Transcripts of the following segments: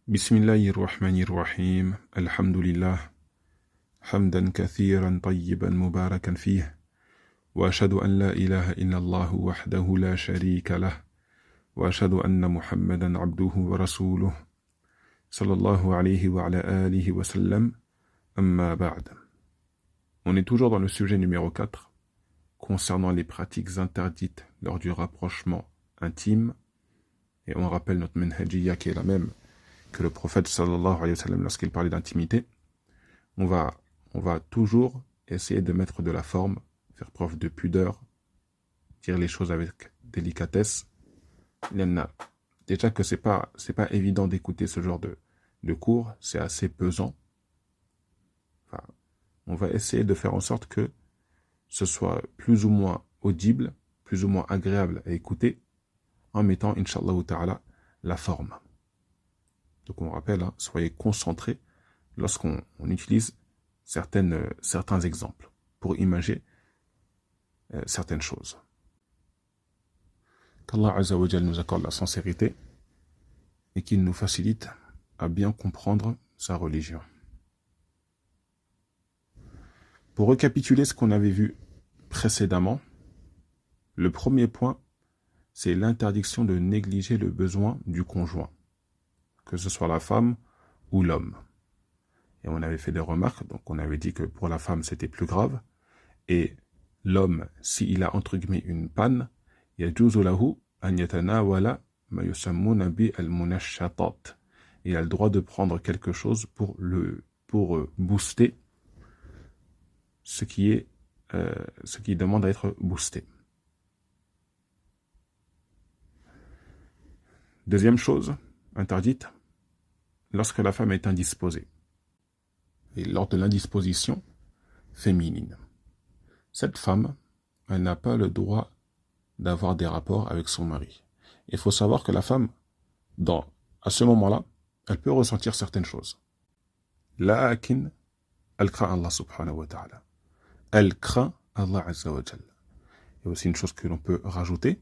بسم الله الرحمن الرحيم الحمد لله حمدا كثيرا طيبا مباركا فيه وأشهد أن لا إله إلا الله وحده لا شريك له وأشهد أن محمدا عبده ورسوله صلى الله عليه وعلى آله وسلم أما بعد. On est toujours dans le sujet numéro 4 concernant les pratiques interdites lors du rapprochement intime, et on rappelle notre manhajiyya qui est la même que le prophète sallallahu alayhi wa sallam lorsqu'il parlait d'intimité. On va toujours essayer de mettre de la forme, faire preuve de pudeur, dire les choses avec délicatesse. Il y en a déjà que c'est pas évident d'écouter ce genre de cours, c'est assez pesant. Enfin, on va essayer de faire en sorte que ce soit plus ou moins audible, plus ou moins agréable à écouter, en mettant, inch'Allah ta'ala, la forme. Donc on rappelle, soyez concentrés lorsqu'on utilise certains exemples pour imager certaines choses. Qu'Allah Azza wa Jal nous accorde la sincérité et qu'il nous facilite à bien comprendre sa religion. Pour récapituler ce qu'on avait vu précédemment, le premier point, c'est l'interdiction de négliger le besoin du conjoint, que ce soit la femme ou l'homme. Et on avait fait des remarques, donc on avait dit que pour la femme c'était plus grave, et l'homme, s'il a entre guillemets une panne, yajuzu lahu an yatanawala ma yusammuna bi al-munashshatat. Il a le droit de prendre quelque chose pour booster ce qui demande à être boosté. Deuxième chose interdite, lorsque la femme est indisposée, et lors de l'indisposition féminine. Cette femme, elle n'a pas le droit d'avoir des rapports avec son mari. Il faut savoir que la femme, à ce moment-là, elle peut ressentir certaines choses. Lakin, elle craint Allah subhanahu wa ta'ala. Elle craint Allah azza wa jalla. Il y a aussi une chose que l'on peut rajouter,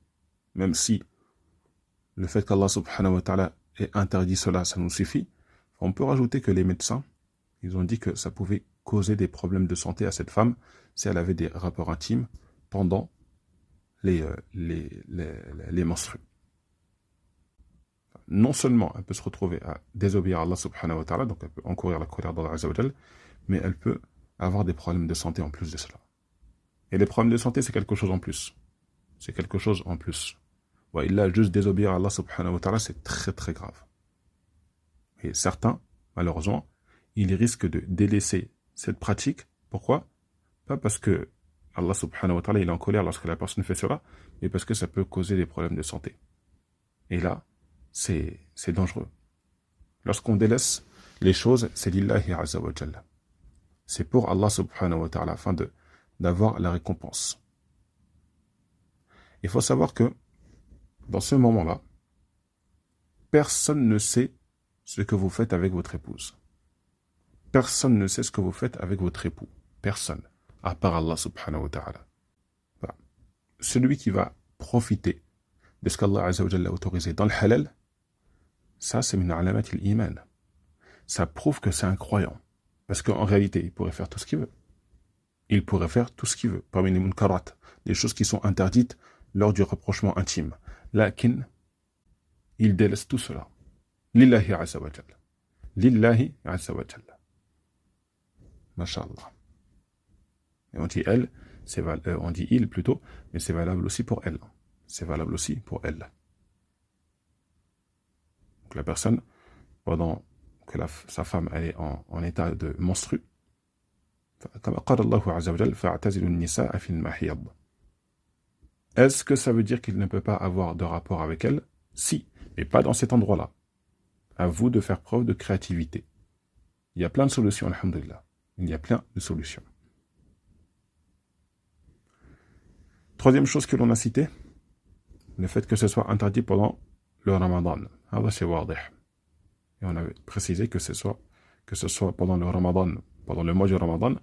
même si le fait qu'Allah subhanahu wa ta'ala ait interdit cela, ça nous suffit. On peut rajouter que les médecins, ils ont dit que ça pouvait causer des problèmes de santé à cette femme si elle avait des rapports intimes pendant les menstrues. Non seulement elle peut se retrouver à désobéir à Allah subhanahu wa ta'ala, donc elle peut encourir la colère d'Allah azza wa jalla, mais elle peut avoir des problèmes de santé en plus de cela. Et les problèmes de santé, c'est quelque chose en plus. C'est quelque chose en plus. Ouais, il a juste désobéir à Allah subhanahu wa ta'ala, c'est très très grave. Et certains, malheureusement, ils risquent de délaisser cette pratique. Pourquoi? Pas parce que Allah subhanahu wa ta'ala il est en colère lorsque la personne fait cela, mais parce que ça peut causer des problèmes de santé. Et là, c'est dangereux. Lorsqu'on délaisse les choses, c'est lillahi azza wa jalla. C'est pour Allah subhanahu wa ta'ala afin d'avoir la récompense. Il faut savoir que dans ce moment-là, personne ne sait ce que vous faites avec votre épouse. Personne ne sait ce que vous faites avec votre époux. Personne. À part Allah subhanahu wa ta'ala. Voilà. Celui qui va profiter de ce qu'Allah azza wa jalla a autorisé dans le halal, ça c'est min alamat al-iman. Ça prouve que c'est un croyant. Parce qu'en réalité, il pourrait faire tout ce qu'il veut. Il pourrait faire tout ce qu'il veut. Parmi les munkarat, des choses qui sont interdites lors du rapprochement intime. Lakin, il délaisse tout cela. Lillahi azza wa jalla. Lillahi azza wa jalla. Masha'Allah. Et on dit elle, on dit il plutôt, mais c'est valable aussi pour elle. C'est valable aussi pour elle. Donc la personne, pendant que sa femme elle est en état de menstru, est-ce que ça veut dire qu'il ne peut pas avoir de rapport avec elle? Si, mais pas dans cet endroit-là. À vous de faire preuve de créativité. Il y a plein de solutions, alhamdulillah. Il y a plein de solutions. Troisième chose que l'on a citée, le fait que ce soit interdit pendant le Ramadan. Allah c'est wadih. Et on avait précisé que ce soit pendant le Ramadan, pendant le mois du Ramadan,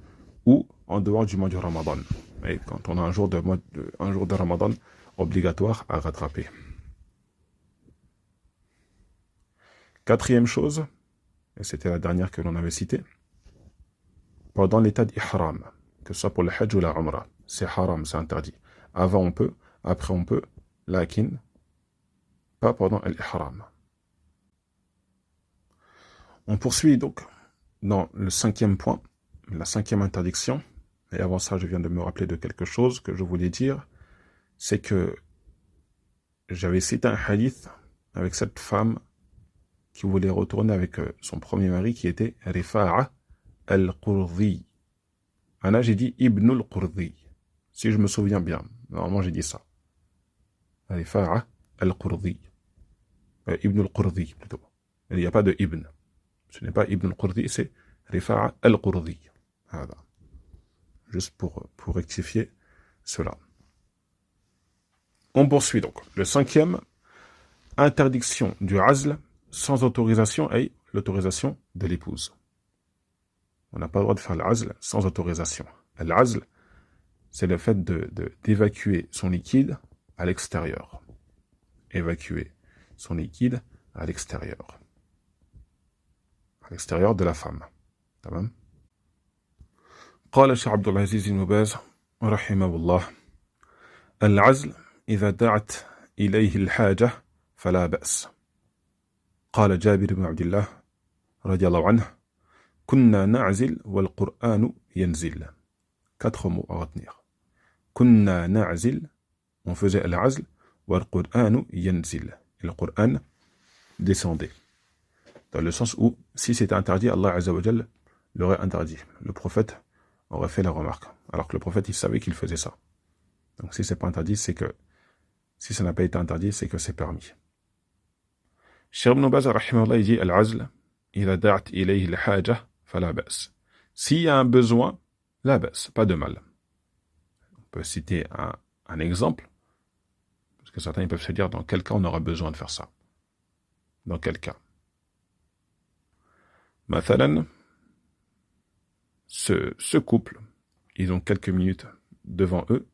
ou en dehors du mois du Ramadan. Et quand on a un jour de Ramadan obligatoire à rattraper. Quatrième chose, et c'était la dernière que l'on avait citée, pendant l'état d'ihram, que ce soit pour le hajj ou la umrah, c'est haram, c'est interdit. Avant on peut, après on peut, lakin, pas pendant l'ihram. On poursuit donc dans le 5e point, la 5e interdiction, et avant ça je viens de me rappeler de quelque chose que je voulais dire, c'est que j'avais cité un hadith avec cette femme qui voulait retourner avec son premier mari qui était Rifa'a al-Qurdi. Là j'ai dit Ibn al-Qurdi, si je me souviens bien, normalement j'ai dit ça. Rifa'a al-Qurdi. Ibn al-Qurdi plutôt. Il n'y a pas de Ibn. Ce n'est pas Ibn al-Qurdi, c'est Rifa'a al-Qurdi. Voilà. Juste pour rectifier cela. On poursuit donc. Le 5e, interdiction du azl sans autorisation et l'autorisation de l'épouse. On n'a pas le droit de faire l'azl sans autorisation. L'azl, c'est le fait d'évacuer son liquide à l'extérieur. Évacuer son liquide à l'extérieur. À l'extérieur de la femme. Tamam. قال الشيخ عبد العزيز بن باز رحمه الله العزل إذا دعت إليه الحاجة فلا بأس. قال جابر بن عبد الله رضي الله عنه كنا نعزل والقرآن ينزل. 4 mots à retenir. كنا نعزل, on faisait العزل, والقرآن ينزل. Et le Coran descendait. Dans le sens où, si c'était interdit, Allah Azza wa Jal l'aurait interdit. Le prophète aurait fait la remarque. Alors que le prophète, il savait qu'il faisait ça. Donc si c'est pas interdit, c'est que, si ça n'a pas été interdit, c'est que c'est permis. Cheikh Ibn Baz, rahimahullah, il dit, Al-Azl, إذا دعت إليه الحاجة فلا بأس. S'il y a un besoin, la baisse, pas de mal. On peut citer un exemple, parce que certains ils peuvent se dire dans quel cas on aura besoin de faire ça. Dans quel cas? Mathalan, ce couple, ils ont quelques minutes devant eux,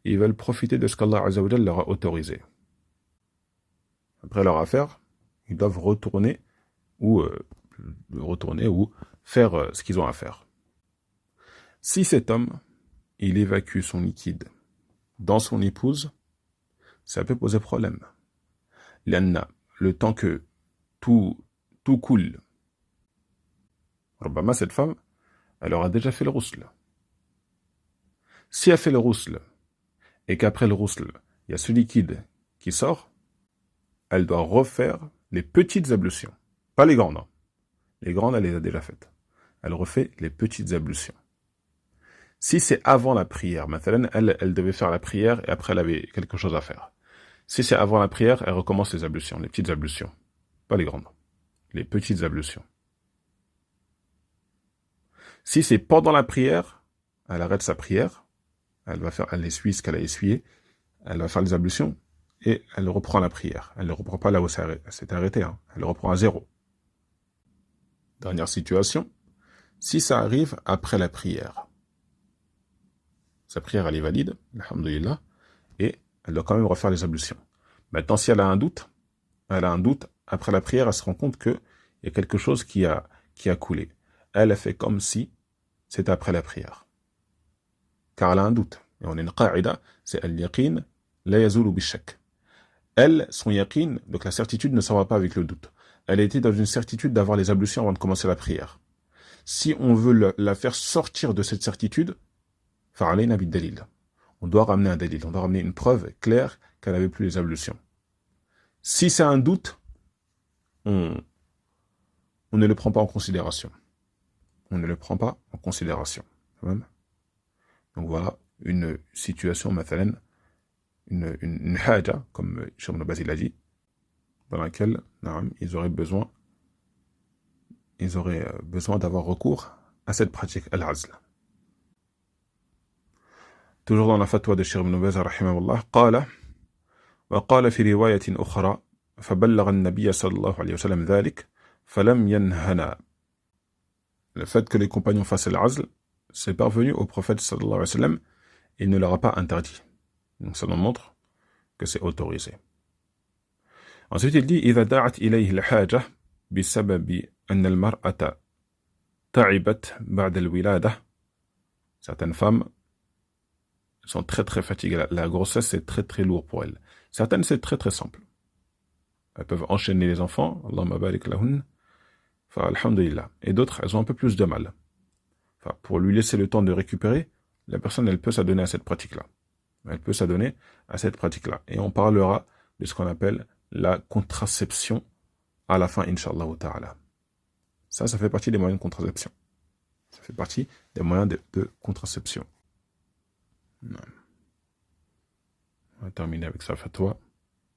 et ils veulent profiter de ce qu'Allah Azza wa Jalla leur a autorisé. Après leur affaire, ils doivent retourner ou faire ce qu'ils ont à faire. Si cet homme, il évacue son liquide dans son épouse, ça peut poser problème. Le temps que tout coule, cette femme, elle aura déjà fait le rousl. Si elle fait le rousl, et qu'après le rousl, il y a ce liquide qui sort, elle doit refaire les petites ablutions. Pas les grandes. Les grandes, elle les a déjà faites. Elle refait les petites ablutions. Si c'est avant la prière, maintenant, elle devait faire la prière et après elle avait quelque chose à faire. Si c'est avant la prière, elle recommence les ablutions, les petites ablutions. Pas les grandes. Les petites ablutions. Si c'est pendant la prière, elle arrête sa prière, elle essuie ce qu'elle a essuyé, elle va faire les ablutions et elle reprend la prière. Elle ne reprend pas là où elle s'est arrêtée, elle reprend à 0. Dernière situation, si ça arrive après la prière, sa prière elle est valide, alhamdoulilah, et elle doit quand même refaire les ablutions. Maintenant, si elle a un doute, après la prière, elle se rend compte qu'il y a quelque chose qui a coulé. Elle a fait comme si c'était après la prière. Car elle a un doute. Et on a une qa'ida, c'est al-yaqin la yazulu bishak. Elle, son yaqin, donc la certitude ne s'en va pas avec le doute. Elle était dans une certitude d'avoir les ablutions avant de commencer la prière. Si on veut la faire sortir de cette certitude, fa'alayna bid-dalil. On doit ramener un dalil, on doit ramener une preuve claire qu'elle n'avait plus les ablutions. Si c'est un doute, on ne le prend pas en considération. On ne le prend pas en considération. Donc voilà une situation, mathalan, une haja, comme Cheikh Ibn Baz l'a dit, dans laquelle ils auraient besoin d'avoir recours à cette pratique, al-azl. toujours dans la fatwa de Cheikh Ibn Baz rahimahullah, قال وقال في رواية أخرى فبلغ النبي صلى الله عليه وسلم ذلك فلم ينهنا. Le fait que les compagnons fassent l'azl, c'est parvenu au prophète sallallahu alayhi wa sallam, il ne leur a pas interdit. Donc ça nous montre que c'est autorisé. Ensuite il dit إذا دعت إليه الحاجة بسبب أن المرأة تعبت بعد الولادة. Certaines femmes sont très très fatiguées. La grossesse c'est très très lourd pour elles. Certaines c'est très très simple. Elles peuvent enchaîner les enfants. Allahumma barik lahun. Alhamdulillah. Et d'autres, elles ont un peu plus de mal. Enfin, pour lui laisser le temps de récupérer, la personne, elle peut s'adonner à cette pratique-là. Elle peut s'adonner à cette pratique-là. Et on parlera de ce qu'on appelle la contraception à la fin, Inch'Allah ta'ala. Ça fait partie des moyens de contraception. Ça fait partie des moyens de contraception. Non. On va terminer avec ça, fatwa.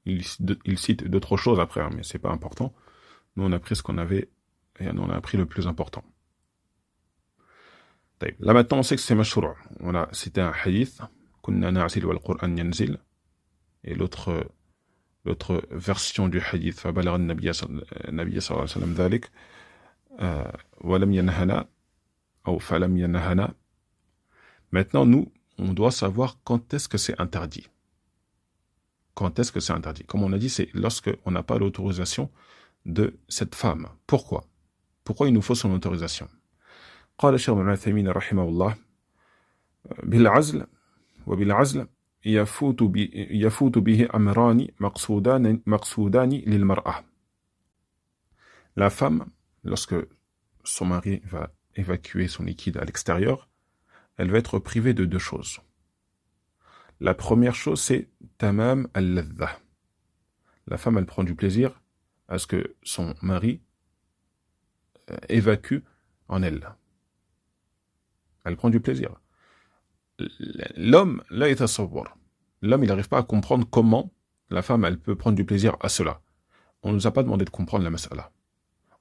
Il cite d'autres choses après, hein, mais c'est pas important. Nous, on a pris ce qu'on avait, et on a appris le plus important. Là maintenant, on sait que c'est mashru'. On a cité un hadith, kunna na'sil wal Qur'an yanzil, et l'autre version du hadith, fabalagha an-nabiy sallallahu alayhi wa sallam dhalik, wa lam yanhana, ou falam yanhana. Maintenant, nous, on doit savoir quand est-ce que c'est interdit. Quand est-ce que c'est interdit? Comme on a dit, c'est lorsque on n'a pas l'autorisation de cette femme. Pourquoi? Pourquoi il nous faut son autorisation? قال الشيخ ابن عثيمين رحمه الله بالعزل وبالعزل يفوت به أمران مقصودان للمرأة. La femme, lorsque son mari va évacuer son liquide à l'extérieur, elle va être privée de deux choses. La première chose, c'est tamam al-ladha. La femme, elle prend du plaisir à ce que son mari évacue en elle. Elle prend du plaisir. L'homme, là, est à savoir. L'homme, il n'arrive pas à comprendre comment la femme, elle peut prendre du plaisir à cela. On ne nous a pas demandé de comprendre la mas'ala.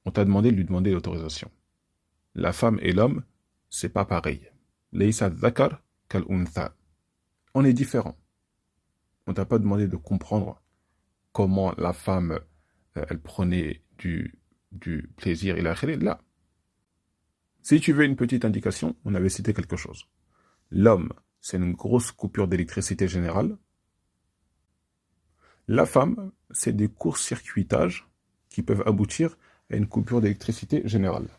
On t'a demandé de lui demander l'autorisation. La femme et l'homme, c'est pas pareil. Laysa dhakar kal untha. On est différents. On t'a pas demandé de comprendre comment la femme, elle prenait du plaisir et la khélé. Là. Si tu veux une petite indication, on avait cité quelque chose. L'homme, c'est une grosse coupure d'électricité générale. La femme, c'est des court-circuitages qui peuvent aboutir à une coupure d'électricité générale.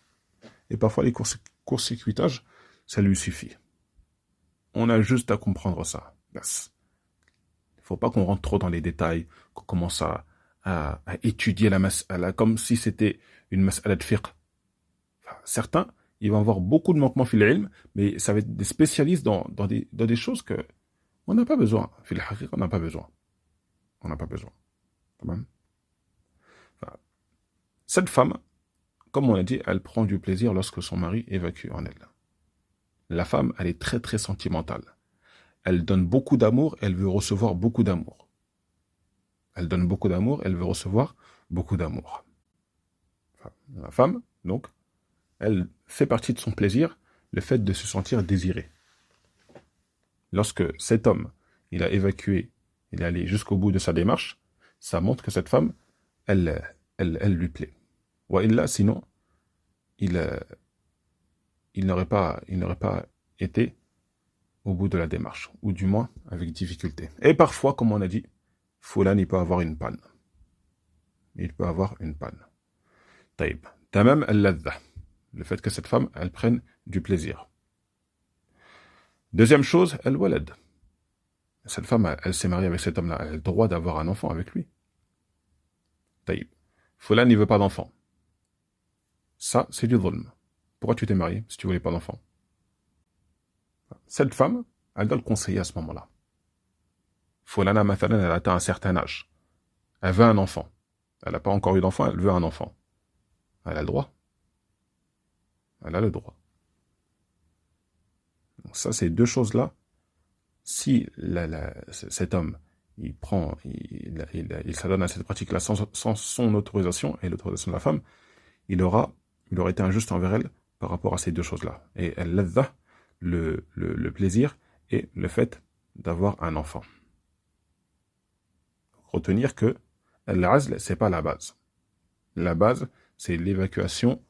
Et parfois, les court-circuitages, ça lui suffit. On a juste à comprendre ça. Il ne faut pas qu'on rentre trop dans les détails, qu'on commence à étudier la mas'ala comme si c'était une mas'ala de fiqh. Enfin, certains, ils vont avoir beaucoup de manquements fil ilm, mais ça va être des spécialistes dans des choses que on n'a pas besoin. Fil haqiq, on n'a pas besoin. On n'a pas besoin. Enfin, cette femme, comme on a dit, elle prend du plaisir lorsque son mari évacue en elle. La femme, elle est très très sentimentale. Elle donne beaucoup d'amour, elle veut recevoir beaucoup d'amour. Elle donne beaucoup d'amour, elle veut recevoir beaucoup d'amour. Enfin, la femme, donc, elle fait partie de son plaisir, le fait de se sentir désirée. Lorsque cet homme, il a évacué, il est allé jusqu'au bout de sa démarche, ça montre que cette femme, elle lui plaît. Ou illa, sinon, il n'aurait pas été au bout de la démarche, ou du moins avec difficulté. Et parfois, comme on a dit, Foulan, il peut avoir une panne. Il peut avoir une panne. Taïb. Tamam al-ladha. Le fait que cette femme, elle prenne du plaisir. Deuxième chose, al-walad. Cette femme, elle s'est mariée avec cet homme-là. Elle a le droit d'avoir un enfant avec lui. Taïb. Foulan, il veut pas d'enfant. Ça, c'est du dhulm. Pourquoi tu t'es marié si tu voulais pas d'enfant? Cette femme, elle doit le conseiller à ce moment-là. Foulana, mathalan, elle a atteint un certain âge. Elle veut un enfant. Elle n'a pas encore eu d'enfant, elle veut un enfant. Elle a le droit. Elle a le droit. Donc ça, ces deux choses-là, si cet homme, il s'adonne à cette pratique-là sans son autorisation et l'autorisation de la femme, il aurait été injuste envers elle par rapport à ces deux choses-là. Et elle ladha, le plaisir et le fait d'avoir un enfant. Retenir que l'azl, c'est pas la base. La base, c'est l'évacuation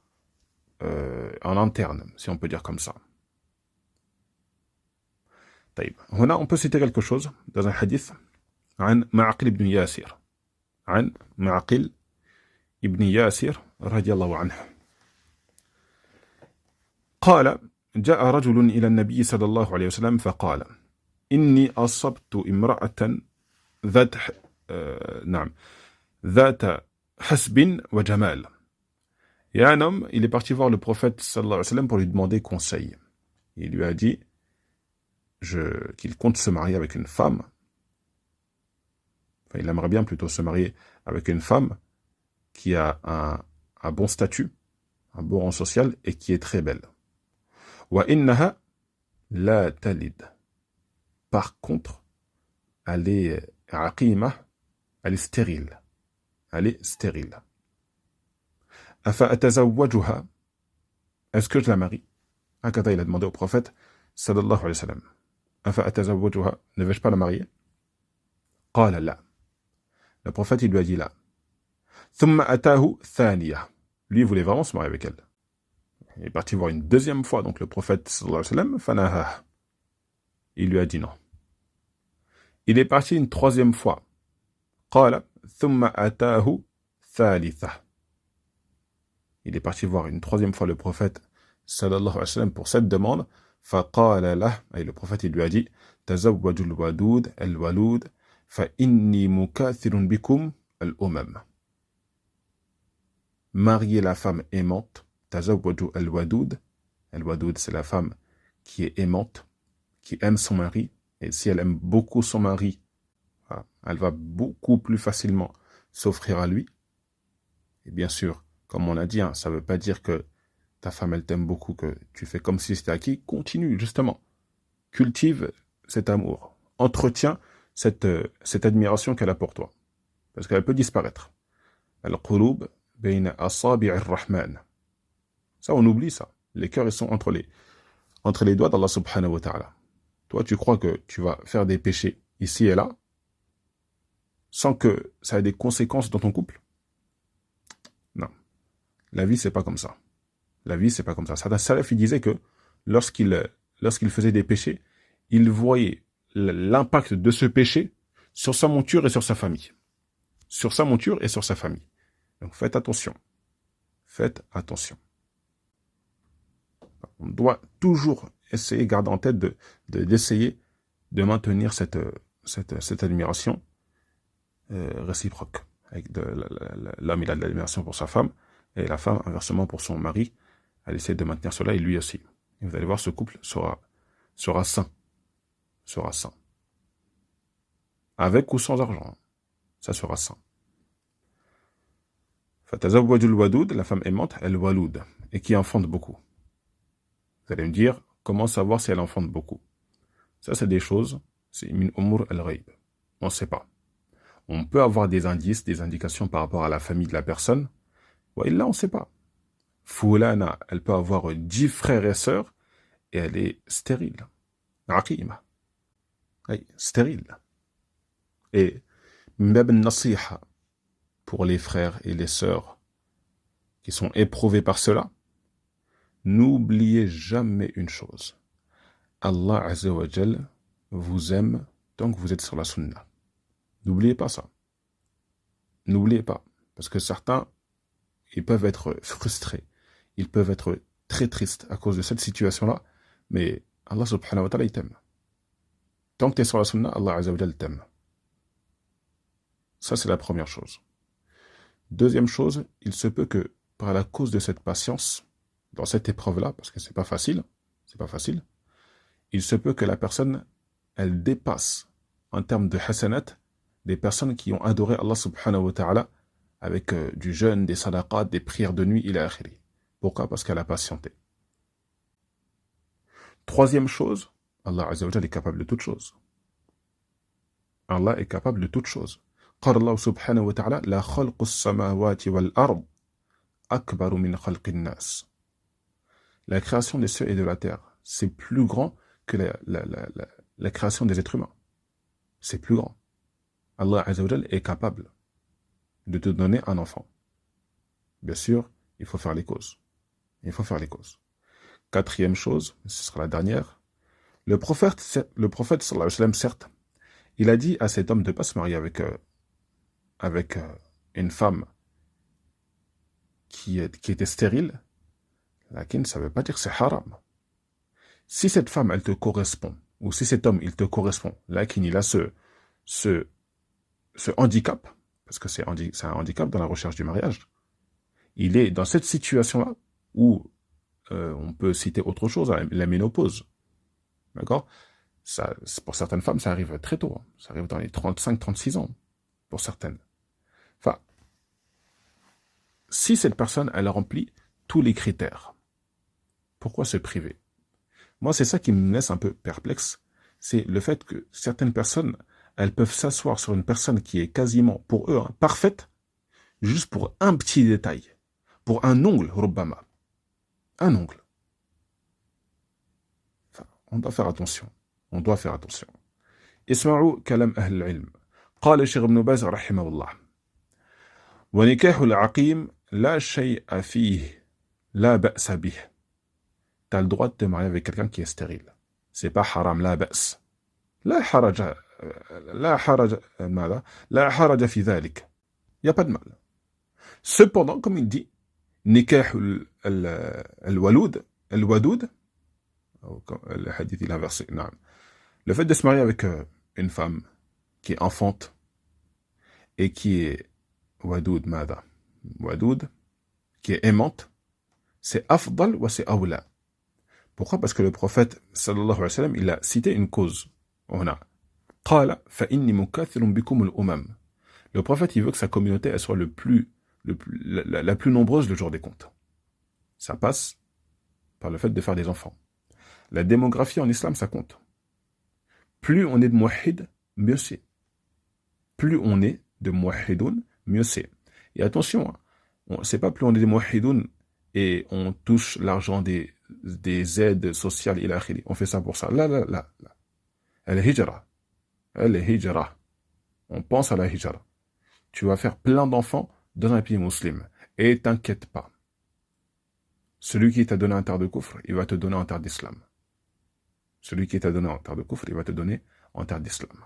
en interne, si on peut dire comme ça. طيب. هنا on peut citer quelque chose dans un hadith عن معقل بن ياسر. عن معقل ابن ياسر رضي الله عنه قال جاء رجل إلى النبي صلى الله عليه وسلم فقال إني أصبت امرأة ذات حسب وجمال. Il y a un homme, il est parti voir le prophète sallallahu alayhi wa sallam pour lui demander conseil. Il lui a dit qu'il compte se marier avec une femme. Enfin, il aimerait bien plutôt se marier avec une femme qui a un bon statut, un bon rang social et qui est très belle. Wa innaha la talid. Par contre, elle est aqima, elle est stérile. Elle est stérile. Afa atazawwajuha. Est-ce que je la marie? Hakada, il a demandé au prophète sallallahu alayhi wa sallam. Afa atazawwajuha. Ne vais-je pas la marier? Qala la. Le prophète, il lui a dit là. Thumma atahu thaniya. Lui, il voulait vraiment se marier avec elle. Il est parti voir une deuxième fois, donc le prophète sallallahu alayhi wa sallam, fanaha. Il lui a dit non. Il est parti une troisième fois. Qala thumma atahu thalitha. Il est parti voir une troisième fois le prophète sallallahu alayhi wa sallam pour cette demande. Faqala lah. Et le prophète, il lui a dit tazawwajul wadud al-walud fa inni mukathirun bikum al-umam. Marier la femme aimante. Tazawwaju al-wadud. Al-wadud, c'est la femme qui est aimante, qui aime son mari. Et si elle aime beaucoup son mari, elle va beaucoup plus facilement s'offrir à lui. Et bien sûr, comme on a dit, ça ne veut pas dire que ta femme, elle t'aime beaucoup, que tu fais comme si c'était acquis. Continue, justement. Cultive cet amour. Entretiens cette admiration qu'elle a pour toi. Parce qu'elle peut disparaître. Al-qulub bayna asabi' ar-Rahman. Ça, on oublie ça. Les cœurs, ils sont entre les doigts d'Allah subhanahu wa ta'ala. Toi, tu crois que tu vas faire des péchés ici et là, sans que ça ait des conséquences dans ton couple? Non. La vie, c'est pas comme ça. La vie, c'est pas comme ça. Certains salafs, ils disaient que lorsqu'il faisait des péchés, il voyait l'impact de ce péché sur sa monture et sur sa famille. Sur sa monture et sur sa famille. Donc faites attention. Faites attention. On doit toujours essayer, garder en tête d'essayer de maintenir cette admiration réciproque. L'homme, il a de l'admiration pour sa femme, et la femme, inversement, pour son mari, elle essaie de maintenir cela, et lui aussi. Et vous allez voir, ce couple sera sain. Sera sain. Avec ou sans argent. Ça sera sain. Fatazawwajul wadud, la femme aimante, elle waloud, et qui enfante beaucoup. Vous allez me dire, comment savoir si elle enfante beaucoup? Ça, c'est des choses, c'est min umur al-ghayb. On ne sait pas. On peut avoir des indices, des indications par rapport à la famille de la personne. Ouais, là, on ne sait pas. Foulana, elle peut avoir 10 frères et sœurs, et elle est stérile. Aqima. Oui, stérile. Et mbab nasiha, pour les frères et les sœurs qui sont éprouvés par cela, n'oubliez jamais une chose. Allah Azza wa Jal vous aime tant que vous êtes sur la sunna. N'oubliez pas ça. N'oubliez pas. Parce que certains, ils peuvent être frustrés. Ils peuvent être très tristes à cause de cette situation-là. Mais Allah subhanahu wa ta'ala, il t'aime. Tant que tu es sur la sunna, Allah Azza wa Jal t'aime. Ça, c'est la première chose. Deuxième chose, il se peut que par la cause de cette patience, dans cette épreuve-là, parce que c'est pas facile, il se peut que la personne, elle dépasse, en termes de hasanat, des personnes qui ont adoré Allah subhanahu wa ta'ala avec du jeûne, des sadaqat, des prières de nuit, ila akhiri. Pourquoi? Parce qu'elle a patienté. Troisième chose, Allah Azza wa Jalla est capable de toutes choses. Allah est capable de toutes choses. قال الله سبحانه وتعالى لا خلق السماوات والأرض أكبر من خلق الناس. La création des cieux et de la terre, c'est plus grand que la création des êtres humains. C'est plus grand. Allah Azza wa Jal est capable de te donner un enfant. Bien sûr, il faut faire les causes. Il faut faire les causes. Quatrième chose, ce sera la dernière, le prophète sallallahu alayhi wa sallam, certes, il a dit à cet homme de ne pas se marier avec une femme qui était stérile, lakin ça ne veut pas dire que c'est haram. Si cette femme, elle te correspond, ou si cet homme, il te correspond, lakin il a ce handicap, parce que c'est un handicap dans la recherche du mariage, il est dans cette situation-là où on peut citer autre chose, la ménopause. D'accord? Ça, pour certaines femmes, ça arrive très tôt. Hein. Ça arrive dans les 35-36 ans, pour certaines. Enfin, si cette personne, elle remplit tous les critères, pourquoi se priver? Moi, c'est ça qui me laisse un peu perplexe. C'est le fait que certaines personnes, elles peuvent s'asseoir sur une personne qui est quasiment, pour eux, hein, parfaite, juste pour un petit détail. Pour un ongle, Rubbama. Un ongle. Enfin, on doit faire attention. On doit faire attention. اسمعوا كلام أهل العلم. قال الشيخ ابن باز رحمه الله: ونكاح العقيم لا شيء فيه لا بأس به. Tu as le droit de te marier avec quelqu'un qui est stérile. C'est pas haram, لا بأس. لا حرج ماذا؟ لا حرج في ذلك. Il n'y a pas de mal. Cependant, comme il dit, نكاح الولود الودود, le hadith il a inversé, non. Le fait de se marier avec une femme qui est enfante et qui est wadoud, mada, wadoud, qui est aimante, c'est afdal ou c'est awla. Pourquoi? Parce que le prophète sallallahu alayhi wa sallam, il a cité une cause. On a qala fa inni mukathirun bikum al-umam. Le prophète, il veut que sa communauté elle soit la plus nombreuse le jour des comptes. Ça passe par le fait de faire des enfants. La démographie en islam, ça compte. Plus on est de muwahhid, mieux c'est. Plus on est de muwahhidoun, mieux c'est. Et attention, c'est pas plus on est de muwahhidoun et on touche l'argent des aides sociales, il a akhiri. On fait ça pour ça. Là. Al-hijra. Al-hijra. On pense à la hijra. Tu vas faire plein d'enfants dans un pays musulman. Et t'inquiète pas. Celui qui t'a donné un terre de coufre, il va te donner un terre d'islam. Celui qui t'a donné en terre de coufre, il va te donner en terre d'islam.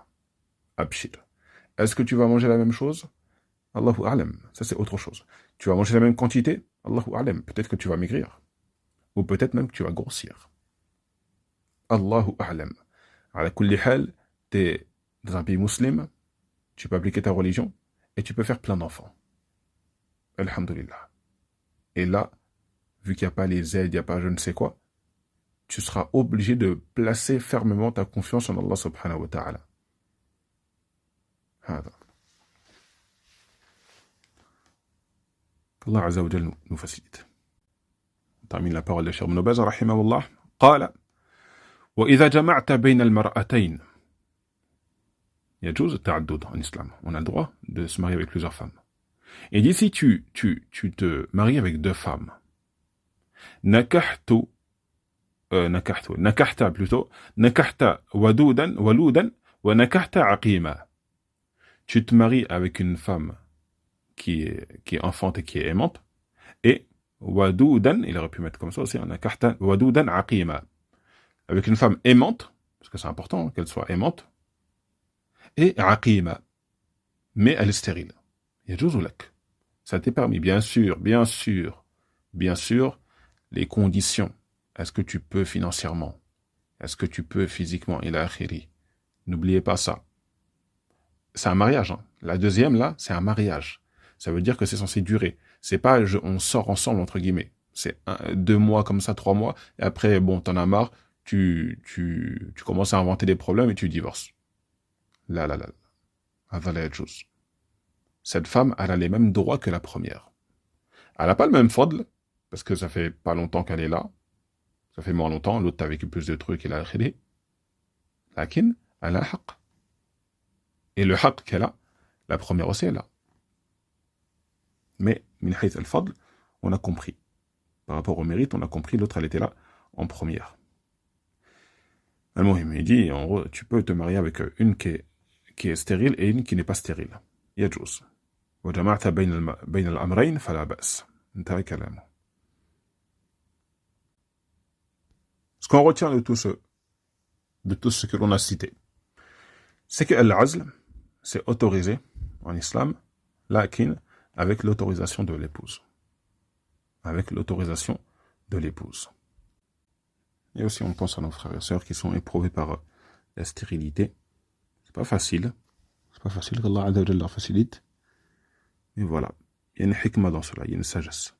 Abshir. Est-ce que tu vas manger la même chose? Allahu a'lam. Ça, c'est autre chose. Tu vas manger la même quantité? Allahu a'lam. Peut-être que tu vas maigrir. Ou peut-être même que tu vas grossir. Allahu a'lam. Ala kulli hal, tu es dans un pays musulman, tu peux appliquer ta religion et tu peux faire plein d'enfants. Alhamdulillah. Et là, vu qu'il n'y a pas les aides, il n'y a pas je ne sais quoi, tu seras obligé de placer fermement ta confiance en Allah subhanahu wa ta'ala. Allah azza wa jal nous facilite. On termine la parole de Cheikh Ibn Baz rahimahullah. قال وإذا جمعت بين المرأتين يجوز التعدد en islam. On a le droit de se marier avec plusieurs femmes. Et d'ici tu te maries avec deux femmes. نكحت plutôt, نكحت ولودا ونكحت عقيما. Tu te maries avec une femme qui est enfante et qui est aimante, et wadoudan, il aurait pu mettre comme ça aussi, نكحت ودودا عقيما. Avec une femme aimante, parce que c'est important qu'elle soit aimante, et عقيما, mais elle est stérile. يجوز لك. Ça t'est permis, bien sûr, les conditions. Est-ce que tu peux financièrement? Est-ce que tu peux physiquement? Il a akhiri. N'oubliez pas ça. C'est un mariage. Hein. La deuxième, là, c'est un mariage. Ça veut dire que c'est censé durer. C'est pas on sort ensemble, entre guillemets. C'est 2 mois comme ça, 3 mois. Et après, bon, t'en as marre. Tu commences à inventer des problèmes et tu divorces. Là. Cette femme, elle a les mêmes droits que la première. Elle n'a pas le même fadl, parce que ça fait pas longtemps qu'elle est là. Ça fait moins longtemps, l'autre a vécu plus de trucs, il a akhiri. Lakin, elle a un haq. Et le haq qu'elle a, la première aussi, elle a. Mais, min hayth al-fadl, on a compris. Par rapport au mérite, on a compris, l'autre, elle était là en première. Al-Muhim, il dit, en gros, tu peux te marier avec une qui est stérile et une qui n'est pas stérile. Yajuz. Wa jama'ta bayna al-amrayn fala ba's. Intaha kalamu. Ce qu'on retient de tout ce que l'on a cité, c'est que l'azl, c'est autorisé en islam, lakin avec l'autorisation de l'épouse. avec l'autorisation de l'épouse. Et aussi, on pense à nos frères et sœurs qui sont éprouvés par la stérilité. C'est pas facile. C'est pas facile qu'Allah Azza wa Jalla leur facilite. Mais voilà. Il y a une hikmah dans cela, il y a une sagesse.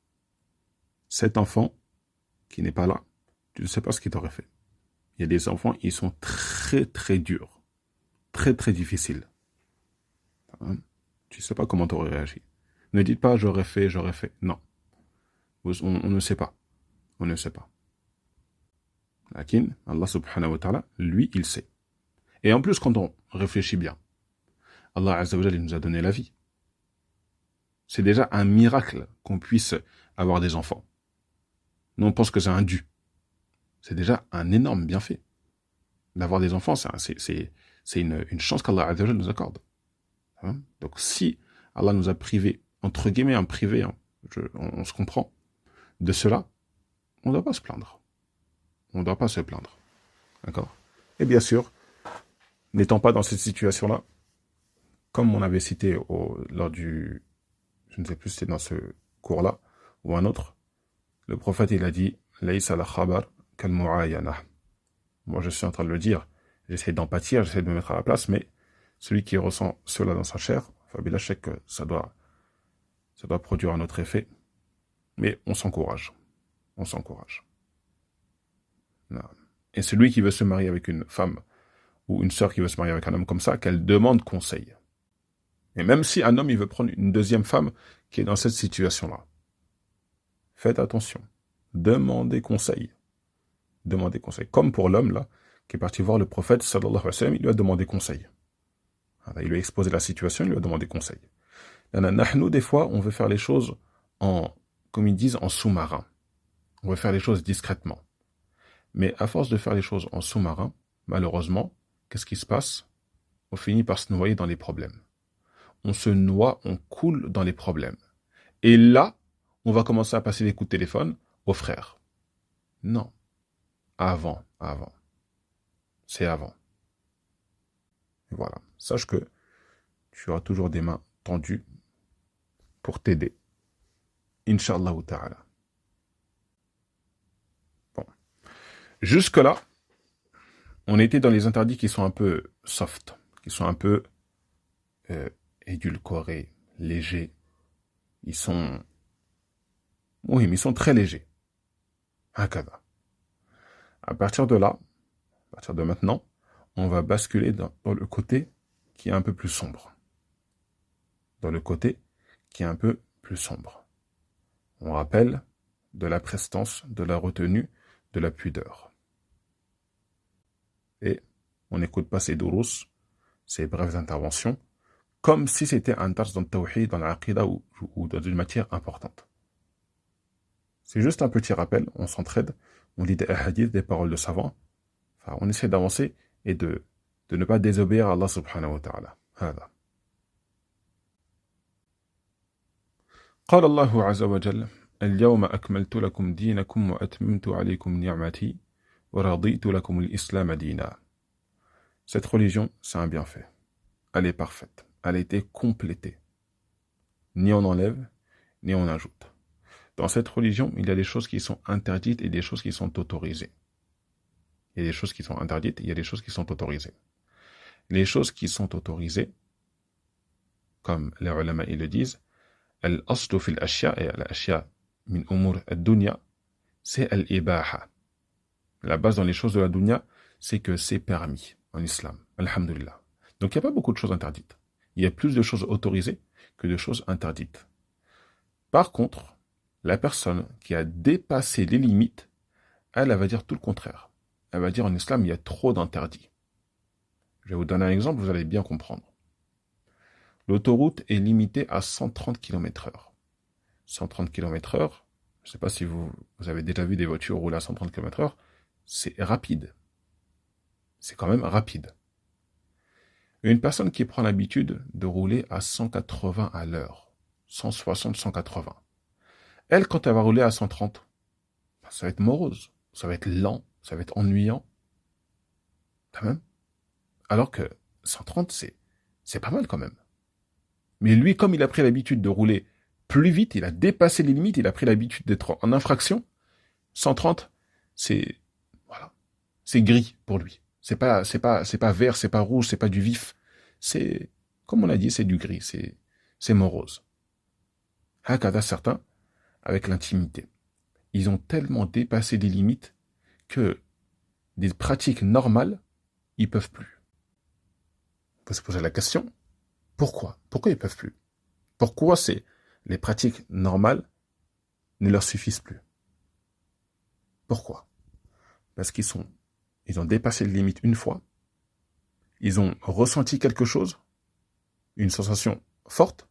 Cet enfant qui n'est pas là, tu ne sais pas ce qu'il t'aurait fait. Il y a des enfants, ils sont très très durs. Très très difficiles. Hein? Tu ne sais pas comment tu aurais réagi. Ne dites pas j'aurais fait. Non. On ne sait pas. On ne sait pas. Lakin, Allah subhanahu wa ta'ala, lui, il sait. Et en plus, quand on réfléchit bien, Allah Azza wa Jalla, il nous a donné la vie. C'est déjà un miracle qu'on puisse avoir des enfants. Nous, on pense que c'est un dû. C'est déjà un énorme bienfait. D'avoir des enfants, c'est une chance qu'Allah Azza wa Jalla nous accorde. Hein? Donc si Allah nous a privés, entre guillemets, un privé, hein, on se comprend, de cela, on ne doit pas se plaindre. On ne doit pas se plaindre. D'accord? Et bien sûr, n'étant pas dans cette situation-là, comme on avait cité lors du... Je ne sais plus si c'était dans ce cours-là ou un autre, le prophète, il a dit « Laysa la khabar kal mu'ayana ». Moi, je suis en train de le dire, j'essaie d'empâtir, j'essaie de me mettre à la place, mais celui qui ressent cela dans sa chair, Fabila, je sais que ça doit produire un autre effet, mais on s'encourage. On s'encourage. Et celui qui veut se marier avec une femme ou une sœur qui veut se marier avec un homme comme ça, qu'elle demande conseil. Et même si un homme il veut prendre une deuxième femme qui est dans cette situation-là, faites attention. Demandez conseil. Demandez conseil. Comme pour l'homme là, qui est parti voir le prophète sallallahu alayhi wa sallam, il lui a demandé conseil. Il lui a exposé la situation, il lui a demandé conseil. Nous, des fois, on veut faire les choses comme ils disent, en sous-marin. On veut faire les choses discrètement. Mais à force de faire les choses en sous-marin, malheureusement, qu'est-ce qui se passe? On finit par se noyer dans les problèmes. On se noie, on coule dans les problèmes. Et là, on va commencer à passer des coups de téléphone aux frères. Non. Avant. C'est avant. Et voilà. Sache que tu auras toujours des mains tendues pour t'aider. Inch'Allah ta'ala. Bon. Jusque-là, on était dans les interdits qui sont un peu soft, qui sont un peu édulcorés, légers. Ils sont... Oui, mais ils sont très légers. Hakada. À partir de là, à partir de maintenant, on va basculer dans le côté qui est un peu plus sombre. Dans le côté qui est un peu plus sombre. On rappelle de la prestance, de la retenue, de la pudeur. Et on n'écoute pas ces durus, ces brèves interventions, comme si c'était un dars dans le tawhid, dans l'aqida ou dans une matière importante. C'est juste un petit rappel, on s'entraide, on lit des hadiths, des paroles de savants, enfin, on essaie d'avancer et de ne pas désobéir à Allah subhanahu wa ta'ala. هذا. قال الله عز وجل اليوم أكملت لكم دينكم وأتممت عليكم نعمتي ورضيت لكم الإسلام دينا. Cette religion, c'est un bienfait. Elle est parfaite. Elle a été complétée. Ni on enlève, ni on ajoute. Dans cette religion, il y a des choses qui sont interdites et des choses qui sont autorisées. Il y a des choses qui sont interdites et il y a des choses qui sont autorisées. Les choses qui sont autorisées, comme les ulama ils le disent, al-aslu fil ashya et al-ashya min umur ad-dunya, c'est al-ibaha. La base dans les choses de la dunya, c'est que c'est permis en islam. Alhamdulillah. Donc il n'y a pas beaucoup de choses interdites. Il y a plus de choses autorisées que de choses interdites. Par contre, la personne qui a dépassé les limites, elle va dire tout le contraire. Elle va dire en islam, il y a trop d'interdits. Je vais vous donner un exemple, vous allez bien comprendre. L'autoroute est limitée à 130 km/h. 130 km/h, je ne sais pas si vous avez déjà vu des voitures rouler à 130 km/h, c'est rapide. C'est quand même rapide. Une personne qui prend l'habitude de rouler à 180 à l'heure, 160, 180, elle, quand elle va rouler à 130, ça va être morose, ça va être lent, ça va être ennuyant. Quand même. Alors que 130, c'est pas mal quand même. Mais lui, comme il a pris l'habitude de rouler plus vite, il a dépassé les limites, il a pris l'habitude d'être en infraction. 130, c'est voilà, c'est gris pour lui. C'est pas vert, c'est pas rouge, c'est pas du vif. C'est, comme on a dit, c'est du gris, c'est morose. Hakada certains, avec l'intimité. Ils ont tellement dépassé les limites que des pratiques normales, ils peuvent plus. On peut se poser la question, pourquoi? Pourquoi ils peuvent plus? Pourquoi les pratiques normales ne leur suffisent plus? Pourquoi? Parce ils ont dépassé les limites une fois, ils ont ressenti quelque chose, une sensation forte,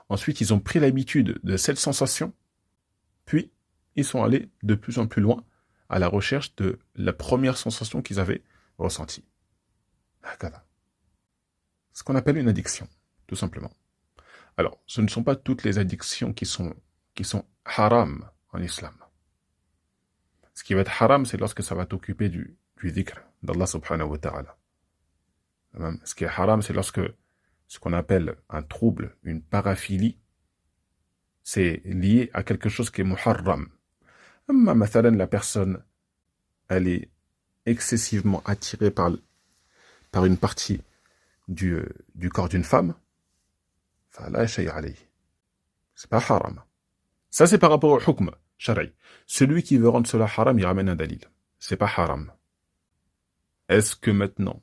ensuite ils ont pris l'habitude de cette sensation, puis ils sont allés de plus en plus loin à la recherche de la première sensation qu'ils avaient ressentie. Ce qu'on appelle une addiction, tout simplement. Alors, ce ne sont pas toutes les addictions qui sont haram en islam. Ce qui va être haram, c'est lorsque ça va t'occuper du dhikr d'Allah subhanahu wa ta'ala. Ce qui est haram, c'est lorsque ce qu'on appelle un trouble, une paraphilie, c'est lié à quelque chose qui est muharram. Mathalan, la personne, elle est excessivement attirée par une partie du corps d'une femme, c'est pas haram. Ça, c'est par rapport au hukm shari. Celui qui veut rendre cela haram, il ramène un dalil. C'est pas haram. Est-ce que maintenant,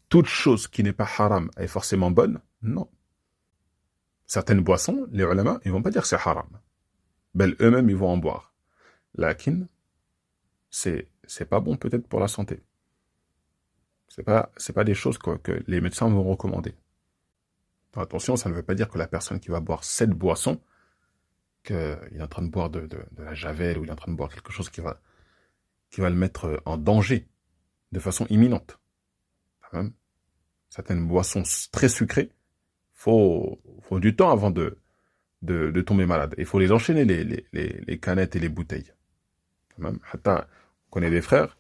toute chose qui n'est pas haram est forcément bonne? Non. Certaines boissons, les ulama, ils vont pas dire que c'est haram. Ben, eux-mêmes, ils vont en boire. Lakin, c'est pas bon peut-être pour la santé. C'est pas des choses que les médecins vont recommander. Attention, ça ne veut pas dire que la personne qui va boire cette boisson, qu'il est en train de boire de la javel, ou il est en train de boire quelque chose qui va le mettre en danger de façon imminente. Certaines boissons très sucrées, faut du temps avant de tomber malade. Il faut les enchaîner, les canettes et les bouteilles. On connaît des frères,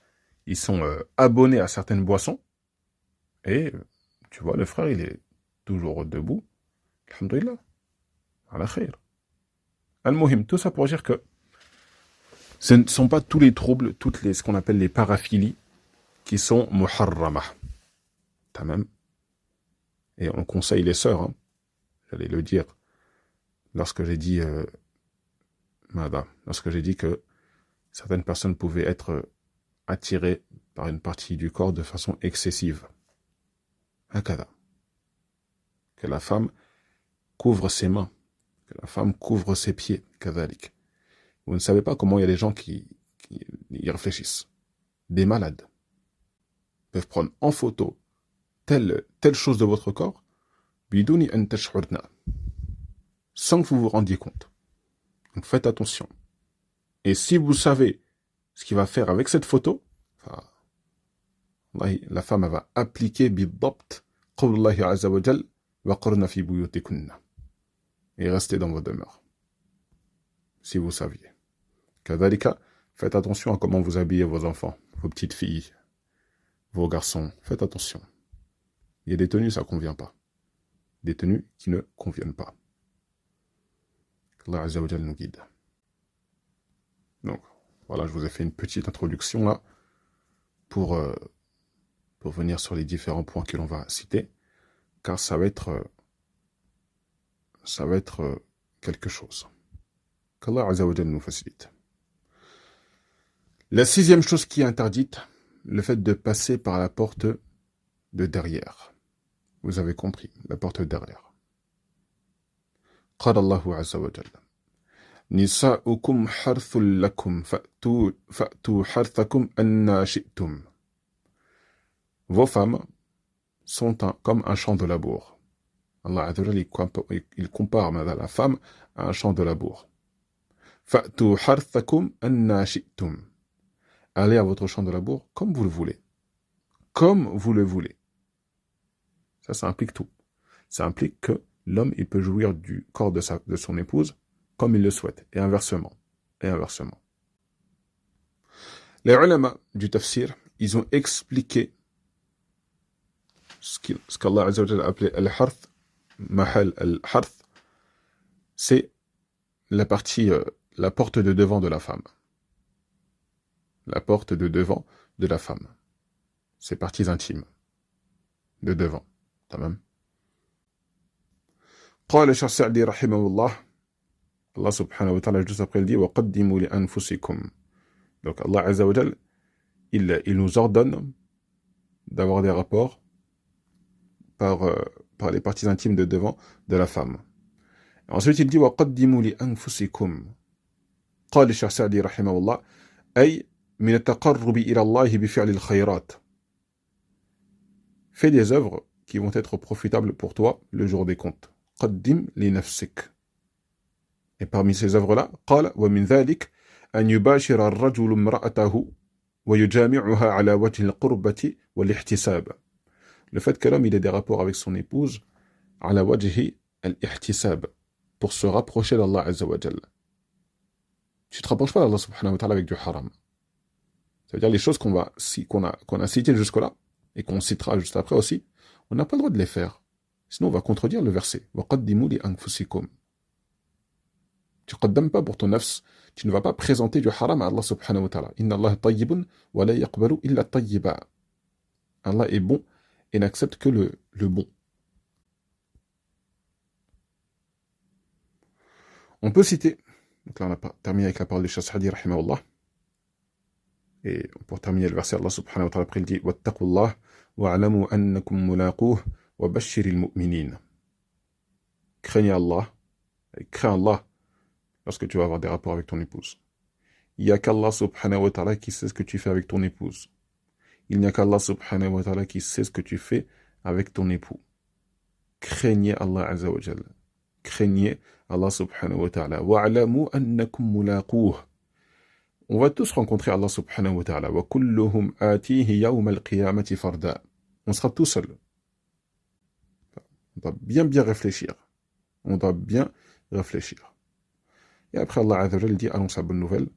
ils sont abonnés à certaines boissons, et tu vois, le frère, il est toujours debout. Alhamdulillah. Ala khair. Al-Muhim, tout ça pour dire que ce ne sont pas tous les troubles, ce qu'on appelle les paraphilies, qui sont muharramah. Tamam. Et on conseille les sœurs, hein. J'allais le dire, lorsque j'ai dit que certaines personnes pouvaient être attirées par une partie du corps de façon excessive. Hakada. Que la femme couvre ses mains, que la femme couvre ses pieds, kadhalik. Vous ne savez pas comment il y a des gens qui y réfléchissent. Des malades peuvent prendre en photo telle chose de votre corps, biduni an tash'urna, sans que vous vous rendiez compte. Donc faites attention. Et si vous savez ce qu'il va faire avec cette photo, la femme va appliquer bidabt qawlullahi azza wa jal wa qarna fi buyutikunna, et restez dans vos demeures. Si vous saviez. Kadhalika, faites attention à comment vous habillez vos enfants, vos petites filles, vos garçons. Faites attention. Il y a des tenues, ça ne convient pas. Des tenues qui ne conviennent pas. Qu'Allah azza wa jal nous guide. Donc, voilà, je vous ai fait une petite introduction là, pour venir sur les différents points que l'on va citer, car ça va être quelque chose. Qu'Allah azza wa jal nous facilite. La sixième chose qui est interdite, le fait de passer par la porte de derrière. Vous avez compris, la porte de derrière. قال الله عز وجل نساؤكم حرث لكم فأتوا حرثكم أن شئتم. Vos femmes sont comme un champ de labour. Allah Azza wa Jalla, il compare la femme à un champ de labour. فأتوا حرثكم أن شئتم. Allez à votre champ de labour comme vous le voulez. Comme vous le voulez. Ça implique tout. Ça implique que l'homme, il peut jouir du corps de son épouse comme il le souhaite, et inversement. Les ulama du tafsir, ils ont expliqué ce qu'Allah Azza wa Jalla a appelé al-harth, mahal al-harth, c'est la partie, la porte de devant de la femme. La porte de devant de la femme. Ses parties intimes. De devant. Tamam. قال الشيخ السعدي رحمه الله, Allah subhanahu wa ta'ala juste après il dit وَقَدِّمُوا لِأَنفُسِكُمْ. Donc Allah Azza wa Jal, il nous ordonne d'avoir des rapports par les parties intimes de devant de la femme. Ensuite il dit وَقَدِّمُوا لِأَنفُسِكُمْ. قال الشيخ السعدي رحمه الله أي من التقرب إلى الله بفعل الخيرات. Fais des œuvres qui vont être profitables pour toi le jour des comptes. قدم لنفسك. Et parmi ces œuvres-là, قال ومن ذلك أن يباشر الرجل امرأته ويجامعها على وجه القربة والاحتساب. Le fait que l'homme il ait des rapports avec son épouse على وجه الاحتساب, pour se rapprocher d'Allah Azza wa Jalla. Tu ne te rapproches pas d'Allah subhanahu wa ta'ala avec du haram. Ça veut dire les choses qu'on a citées jusque-là, et qu'on citera juste après aussi, on n'a pas le droit de les faire. Sinon on va contredire le verset. وَقَدِّمُوا لِأَنفُسِكُمْ. Tu ne qaddam pas pour ton nafs, tu ne vas pas présenter du haram à Allah subhanahu wa ta'ala. Inna Allah tayyibun wa la yaqbalu illa tayyiba. Allah est bon et n'accepte que le bon. On peut citer, donc là on a terminé avec la parole de Cheikh Saadi rahimahullah, et pour terminer le verset, Allah subhanahu wa ta'ala après il dit wattaqullah wa'alamu annakum mulaquh wa bashiril mu'minin. Craignez Allah, et crains Allah lorsque tu vas avoir des rapports avec ton épouse. Il n'y a qu'Allah subhanahu wa ta'ala qui sait ce que tu fais avec ton épouse. Il n'y a qu'Allah subhanahu wa ta'ala qui sait ce que tu fais avec ton époux. Craignez Allah azza wa jalla. Craignez Allah subhanahu wa ta'ala. Wa'alamu annakum mulaqouh. On va tous rencontrer Allah subhanahu wa ta'ala. Wa kulluhum atihi yawm al-qiyamati farda. On sera tout seul. On doit bien réfléchir. On doit bien réfléchir. Et après Allah azza wa jalla dit annonce la bonne nouvelle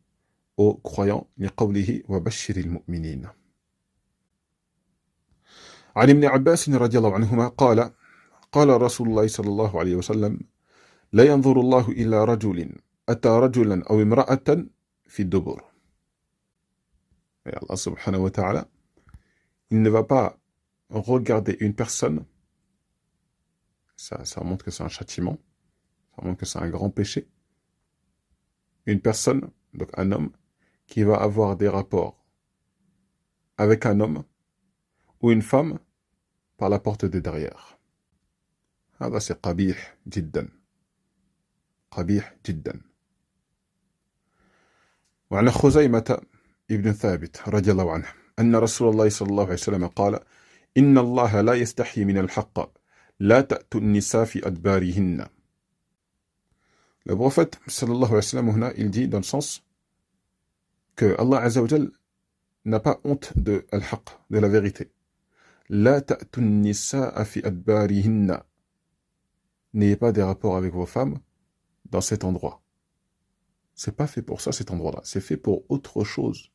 aux croyants liqawlihi wa bashiril mu'minin. عن ابن عباس رضي الله عنهما قال قال رسول الله صلى الله عليه وسلم لا ينظر الله إلى رجل أتى رجلا أو امرأة في الدبر. Et Allah subhanahu wa ta'ala, il ne va pas regarder une personne, ça montre que c'est un châtiment, ça montre que c'est un grand péché, une personne, donc un homme, qui va avoir des rapports avec un homme ou une femme par la porte de derrière. هذا c'est قبيح جدا. قبيح جدا. وعن خزيمة ابن ثابت رضي الله عنه أن رسول الله صلى الله عليه وسلم قال إن الله لا يستحي من الحق لا تأتوا النساء في أدبارهن. Le prophète sallallahu alayhi wa sallam هنا, il dit dans le sens que Allah azza wa jal n'a pas honte de al-haq, de la vérité. La ta'tun nisa'a fi adbarihinna. N'ayez pas des rapports avec vos femmes dans cet endroit. C'est pas fait pour ça, cet endroit-là. C'est fait pour autre chose.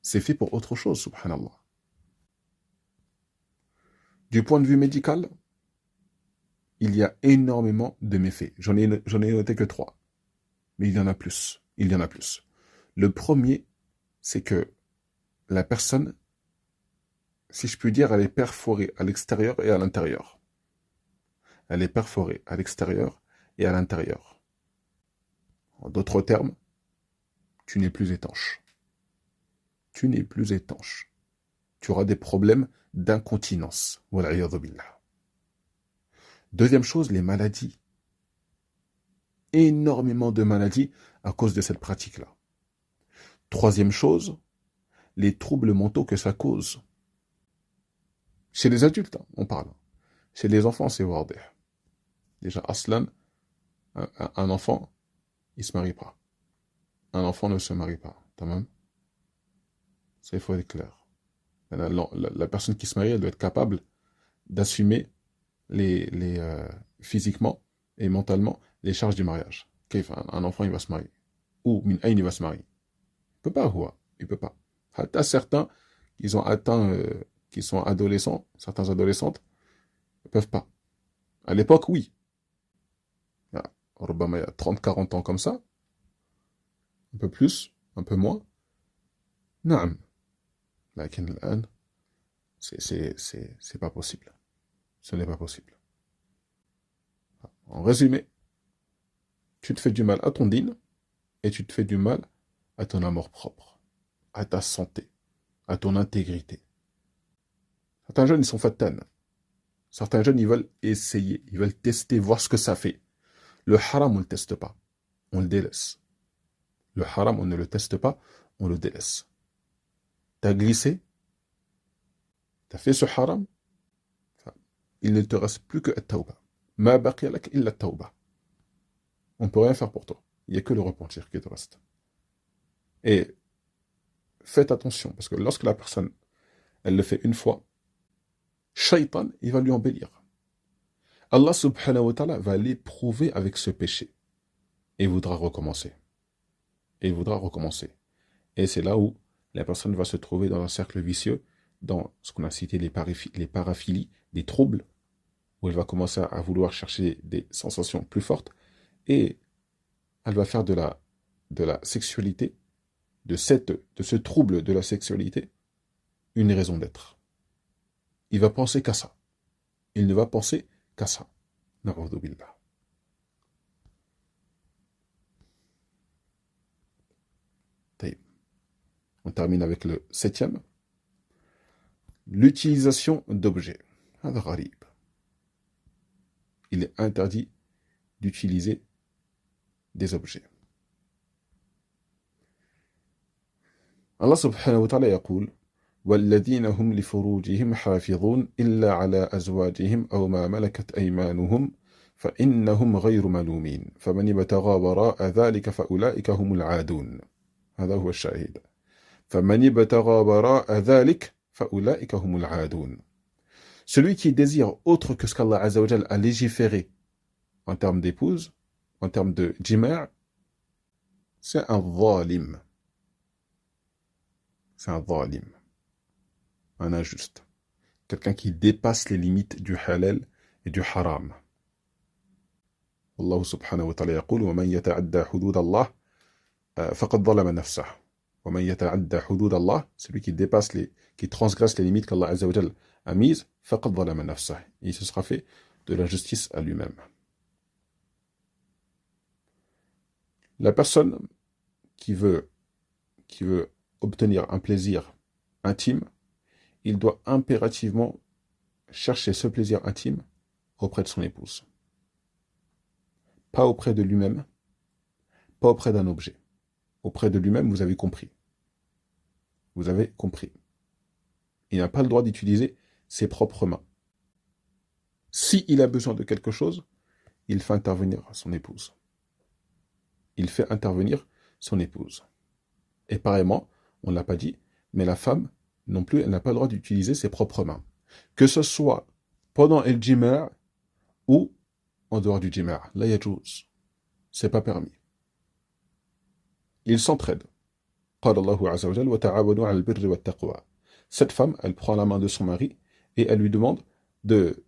C'est fait pour autre chose, subhanallah. Du point de vue médical, il y a énormément de méfaits. J'en ai noté que 3. Mais il y en a plus. Il y en a plus. Le premier, c'est que la personne, si je puis dire, elle est perforée à l'extérieur et à l'intérieur. Elle est perforée à l'extérieur et à l'intérieur. En d'autres termes, tu n'es plus étanche. Tu n'es plus étanche. Tu auras des problèmes d'incontinence. Wal'iyadhu billah. Deuxième chose, les maladies. Énormément de maladies à cause de cette pratique-là. Troisième chose, les troubles mentaux que ça cause. Chez les adultes, on parle. Chez les enfants, c'est wadih. Déjà, aslan, un enfant, il ne se marie pas. Un enfant ne se marie pas. Tamam. Ça, il faut être clair. La personne qui se marie, elle doit être capable d'assumer physiquement et mentalement les charges du mariage. Un enfant, il va se marier. Ou min ayn, il va se marier. Il ne peut pas, il ne peut pas. Hatta certains, ils ont atteint, qui sont adolescents, certains adolescentes, ne peuvent pas. À l'époque, oui. ربما il y a 30-40 ans comme ça, un peu plus, un peu moins. نعم. لكن الآن c'est pas possible. Ce n'est pas possible. En résumé, tu te fais du mal à ton dîn et tu te fais du mal à ton amour-propre, à ta santé, à ton intégrité. Certains jeunes, ils sont fatanes. Certains jeunes, ils veulent essayer, ils veulent tester, voir ce que ça fait. Le haram, on ne le teste pas, on le délaisse. Le haram, on ne le teste pas, on le délaisse. T'as glissé, t'as fait ce haram, il ne te reste plus que at-tawba. Ma baqiya lak illa at-tawba. On ne peut rien faire pour toi. Il n'y a que le repentir qui te reste. Et faites attention, parce que lorsque la personne, elle le fait une fois, Shaitan, il va lui embellir. Allah subhanahu wa ta'ala va l'éprouver avec ce péché. Et il voudra recommencer. Et il voudra recommencer. Et c'est là où la personne va se trouver dans un cercle vicieux, dans ce qu'on a cité les paraphilies, des troubles, où elle va commencer à vouloir chercher des sensations plus fortes, et elle va faire de la sexualité, de ce trouble de la sexualité, une raison d'être. Il va penser qu'à ça. Il ne va penser qu'à ça. Na'udhu billah. On termine avec le 7e. L'utilisation d'objets. Il est interdit d'utiliser des objets. Allah subhanahu wa ta'ala يقول والذين هم لفروجهم حافظون إلا على أزواجهم أو ما ملكت أيمانهم فإنهم غير ملومين فمن ابتغى وراء ذلك فأولئك هم العادون. هذا هو الشاهد. فمن ابتغى وراء ذلك فأولئك هم العادون. Celui qui désire autre que ce qu'Allah Azza wa Jal a légiféré en termes d'épouse, en termes de jima', c'est un zalim. C'est un zalim. Un injuste. Quelqu'un qui dépasse les limites du halal et du haram. Allah subhanahu wa ta'ala يقول ومن يتعدى حدود الله فقد ظلم نفسه. ومن يتعدى حدود الله, celui qui transgresse les limites qu'Allah Azza wa Jal a mises, فقد ظلم نفسه. Il se sera fait de l'injustice à lui-même. La personne qui veut obtenir un plaisir intime, il doit impérativement chercher ce plaisir intime auprès de son épouse. Pas auprès de lui-même, pas auprès d'un objet. Auprès de lui-même, vous avez compris. Vous avez compris. Il n'a pas le droit d'utiliser ses propres mains. S'il a besoin de quelque chose, il fait intervenir son épouse. Il fait intervenir son épouse. Et pareillement, on ne l'a pas dit, mais la femme, non plus, elle n'a pas le droit d'utiliser ses propres mains. Que ce soit pendant le jima' ou en dehors du jima'. La yajouz. C'est pas permis. Ils s'entraident. قال الله عز وجل وتعاونوا على البر والتقوى. Cette femme, elle prend la main de son mari et elle lui demande de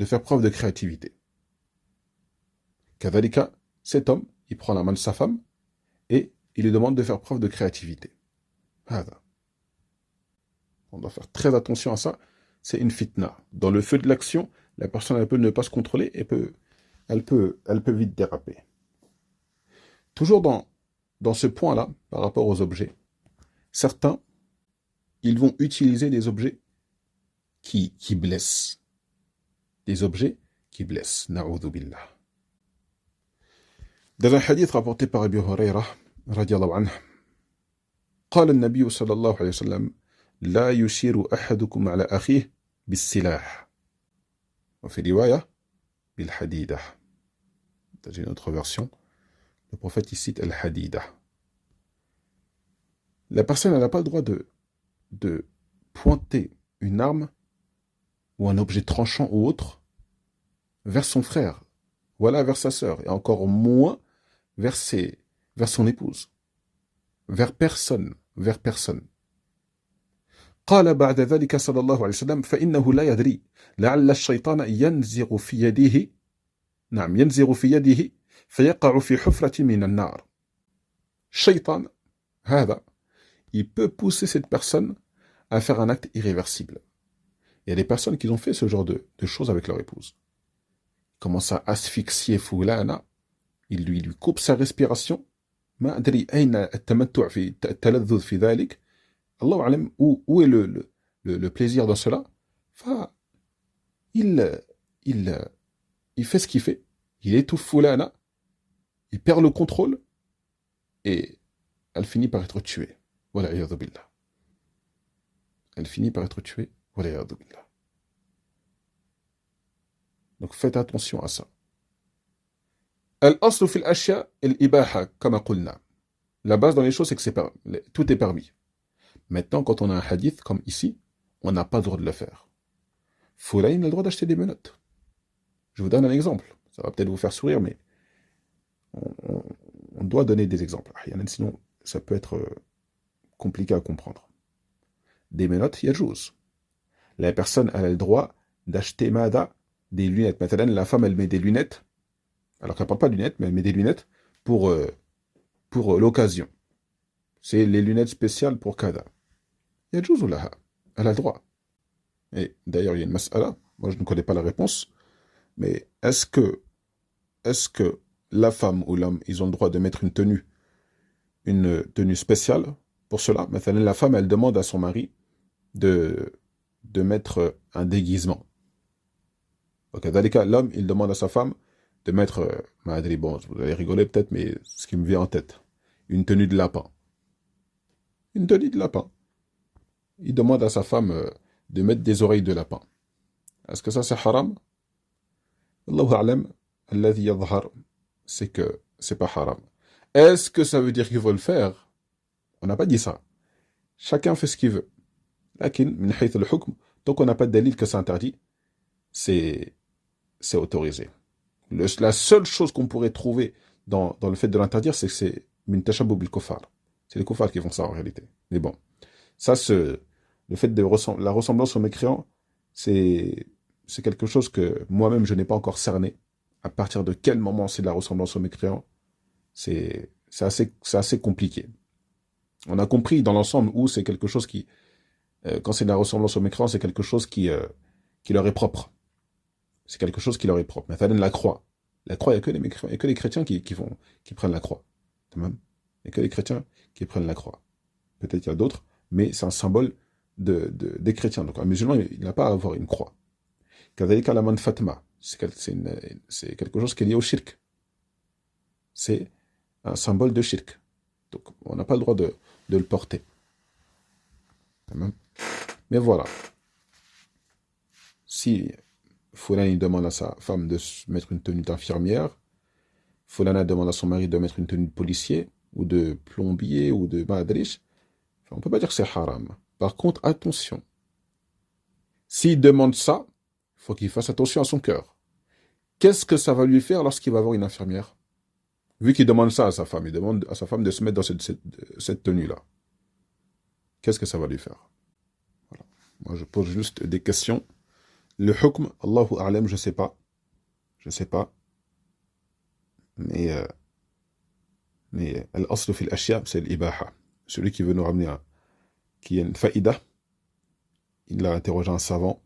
faire preuve de créativité. كذلك, cet homme, il prend la main de sa femme et il lui demande de faire preuve de créativité. On doit faire très attention à ça. C'est une fitna. Dans le feu de l'action, la personne elle peut ne pas se contrôler et elle peut vite déraper. Toujours dans ce point-là, par rapport aux objets, certains, ils vont utiliser des objets qui blessent. Des objets qui blessent. Na'udhu billah. Dans un hadith rapporté par Abu Huraira, radiallahu anhu, قال النبي صلى الله عليه وسلم لا يشير أحدكم على أخيه بالسلاح وفي رواية بالحديدة. Dans une autre version, le prophète il cite al-hadida. La personne n'a pas le droit de pointer une arme ou un objet tranchant ou autre vers son frère, voilà, vers sa sœur, et encore moins vers son épouse. Vers personne. قال بعد ذلك صلى الله عليه وسلم فإنه لا يدري لعل الشيطان ينزغ في يده نعم ينزغ في يده فيقع في حفرة من النار. الشيطان هذا il peut pousser cette personne à faire un acte irréversible. Il y a des personnes qui ont fait ce genre de choses avec leur épouse. Ils commencent à asphyxier Foulana, il lui coupe sa respiration. ما أدري أين التمتع في التلذذ في ذلك. الله أعلم où est le plaisir dans cela. Il fait ce qu'il fait. Il étouffe Foulana. Il perd le contrôle. Et elle finit par être tuée. Voilà, iyadhu billah. Elle finit par être tuée. Voilà, iyadhu billah. Donc faites attention à ça. الأصل في الأشياء الإباحة كما قلنا. La base dans les choses, c'est que tout est permis. Maintenant, quand on a un hadith comme ici, on n'a pas le droit de le faire. Foulayn a le droit d'acheter des menottes. Je vous donne un exemple. Ça va peut-être vous faire sourire, mais on doit donner des exemples. Sinon, ça peut être compliqué à comprendre. Des menottes, il y a chose. La personne a le droit d'acheter des lunettes. Maintenant, la femme, elle met des lunettes. Alors qu'elle ne parle pas de lunettes, mais elle met des lunettes pour l'occasion. C'est les lunettes spéciales pour Kada. Il y a chose ou là, elle a le droit. Et d'ailleurs, il y a une mas'ala. Moi, je ne connais pas la réponse. Mais est-ce que la femme ou l'homme, ils ont le droit de mettre une tenue spéciale pour cela? Maintenant, la femme, elle demande à son mari de mettre un déguisement. Donc, l'homme, il demande à sa femme de mettre, bon, vous allez rigoler peut-être, mais ce qui me vient en tête, une tenue de lapin. Une tenue de lapin. Il demande à sa femme de mettre des oreilles de lapin. Est-ce que ça c'est haram? Allahu a'lam, alladhi yadhhar, c'est que c'est pas haram. Est-ce que ça veut dire qu'il faut le faire? On n'a pas dit ça. Chacun fait ce qu'il veut. Lakin, min hayth al-hukm, tant qu'on n'a pas de dalil que c'est interdit, c'est autorisé. La seule chose qu'on pourrait trouver dans le fait de l'interdire, c'est que c'est min tashabbuh bil kuffar. C'est les kuffars qui font ça en réalité. Mais bon, ça, le fait de la ressemblance aux mécréants, c'est quelque chose que moi-même je n'ai pas encore cerné. À partir de quel moment c'est de la ressemblance aux mécréants, c'est assez compliqué. On a compris dans l'ensemble où c'est quelque chose qui, quand c'est de la ressemblance aux mécréants, c'est quelque chose qui leur est propre. C'est quelque chose qui leur est propre. Mais la croix. La croix, il n'y a que les mécréants, il n'y a que les chrétiens qui prennent la croix. Il n'y a que les chrétiens qui prennent la croix. Peut-être qu'il y a d'autres, mais c'est un symbole des chrétiens. Donc un musulman, il n'a pas à avoir une croix. Kadhalika la man Fatma, c'est quelque chose qui est lié au shirk. C'est un symbole de shirk. Donc on n'a pas le droit de le porter. Mais voilà. Si Foulana demande à sa femme de mettre une tenue d'infirmière, Foulana demande à son mari de mettre une tenue de policier, ou de plombier, ou de madriche, on ne peut pas dire que c'est haram. Par contre, attention. S'il demande ça, il faut qu'il fasse attention à son cœur. Qu'est-ce que ça va lui faire lorsqu'il va avoir une infirmière? Vu qu'il demande ça à sa femme, il demande à sa femme de se mettre dans cette tenue-là. Qu'est-ce que ça va lui faire? Voilà. Moi, je pose juste des questions. Le hukm, Allahu a'lam, je ne sais pas. Je ne sais pas. Mais al-aslu fil ashya, c'est l'ibaha. Celui qui veut nous ramener qui a une faïda, il a interrogé un savant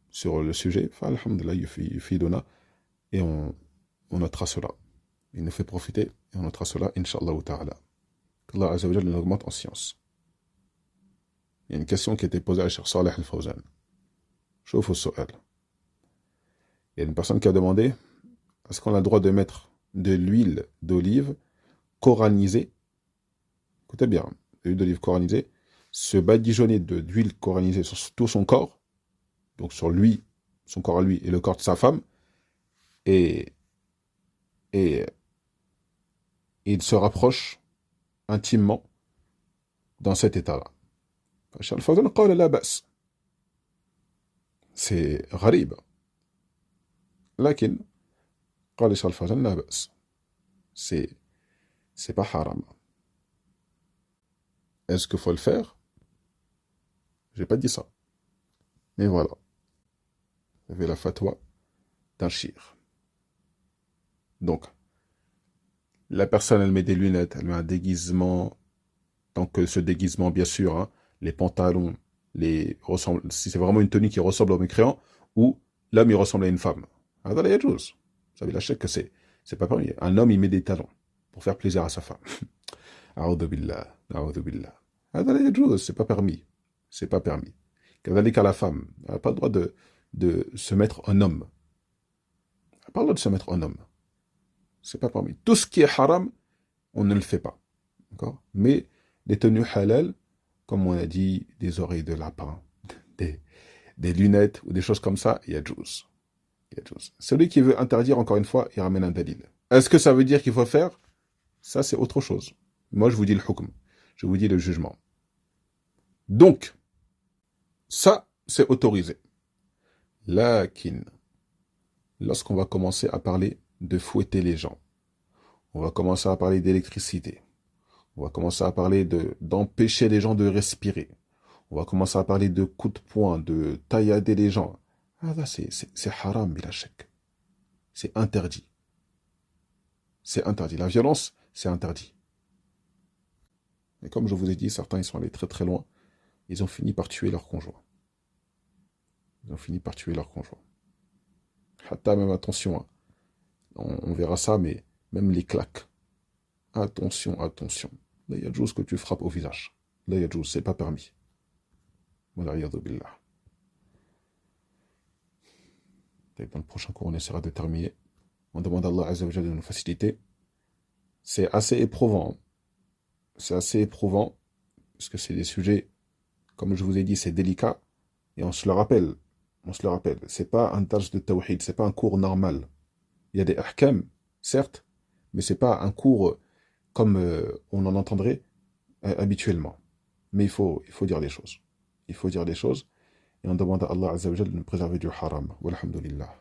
sur le sujet. Alhamdulillah, yufiduna, et on notera cela. Il nous fait profiter et on notera cela, Inch'Allah ta'ala. qu'Allah Azza wa Jalla nous augmente en science. Il y a une question qui a été posée à Cheikh Saleh Al-Fawzan. Chouf al-su'al. Il y a une personne qui a demandé est-ce qu'on a le droit de mettre de l'huile d'olive coranisée, écoutez bien, de l'huile d'olive coranisée, se badigeonner d'huile coranisée sur tout son corps, donc sur lui, son corps à lui et le corps de sa femme, et il se rapproche intimement dans cet état-là. Cheikh Al-Fawzan qala la ba's. C'est gharib. Lakin, qala Cheikh Al-Fawzan la ba's. C'est pas haram. Est-ce qu'il faut le faire? J'ai pas dit ça. Mais voilà. Il y avait la fatwa d'un shir. Donc, la personne, elle met des lunettes, elle met un déguisement, donc ce déguisement, bien sûr, hein, les pantalons, si c'est vraiment une tenue qui ressemble au mécréant, ou l'homme, il ressemble à une femme. هذا لا يجوز. Vous savez, la chèque que c'est pas permis. Un homme, il met des talons pour faire plaisir à sa femme. A'udhu billah, a'udhu billah. هذا لا يجوز, c'est pas permis. C'est pas permis. كذلك la femme, elle n'a pas le droit de se mettre en homme. Elle n'a pas le droit de se mettre en homme. C'est pas permis. Tout ce qui est haram, on ne le fait pas. D'accord? Mais les tenues halal, comme on a dit, des oreilles de lapin, des lunettes ou des choses comme ça, il y a juz. Celui qui veut interdire, encore une fois, il ramène un dalil. Est-ce que ça veut dire qu'il faut faire? Ça, c'est autre chose. Moi, je vous dis le hukm. Je vous dis le jugement. Donc, ça, c'est autorisé. Lakin, lorsqu'on va commencer à parler de fouetter les gens, on va commencer à parler d'électricité, on va commencer à parler d'empêcher les gens de respirer, on va commencer à parler de coups de poing, de taillader les gens. Ah là, c'est haram, bila shak. C'est interdit. C'est interdit. La violence, c'est interdit. Et comme je vous ai dit, certains, ils sont allés très très loin. Ils ont fini par tuer leur conjoint. Hatta, même attention, hein. On verra ça, mais même les claques. Attention. Là, il y a chose que tu frappes au visage. Là, il y a chose, c'est pas permis. Wala'iyadu billah. Dans le prochain cours, on essaiera de terminer. On demande à Allah Azza wa Jalla de nous faciliter. C'est assez éprouvant. Parce que c'est des sujets, comme je vous ai dit, c'est délicat. Et on se le rappelle. C'est pas un tâche de tawhid, c'est pas un cours normal. Il y a des ahkam, certes, mais c'est pas un cours comme on en entendrait habituellement. Mais il faut dire les choses. Et on demande à Allah Azza wa Jalla de nous préserver du haram. Walhamdulillah.